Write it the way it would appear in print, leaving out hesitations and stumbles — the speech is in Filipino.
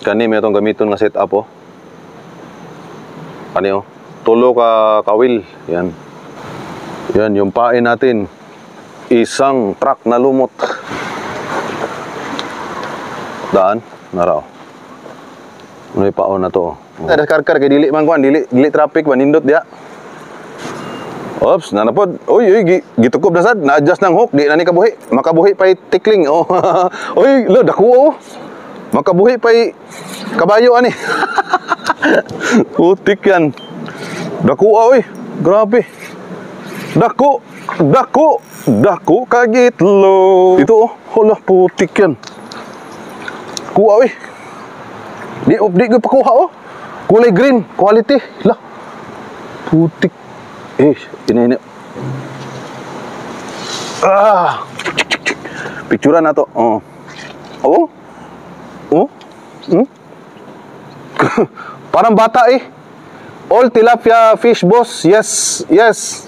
Kani may itong gamiton nga setup oh. Kani oh. Tulo ka kawil. Yan. Yan yung pain natin. Isang truck na lumot. Daan. Naraw. May paon na to. Ada karkar kay dili man kuan, dili traffic man nindot dia. Ops, nanapod. Oy, gitukob na sad, na-adjust nang hook, di na ni kabuhi. Makabuhi pay tikling. Oh. Oy, lo dako oh. Makabuhi pay kabayo ani. Putik yan. Dako oy. Grabe. Dako kagitlo. Ito oh, hala putik yan. Kuha oy. Di ko pakuha oh. Kulay green, quality. Lah. Putik. Ini. Picturean na to. Oh. Parang bata eh. All tilapia fish boss. Yes.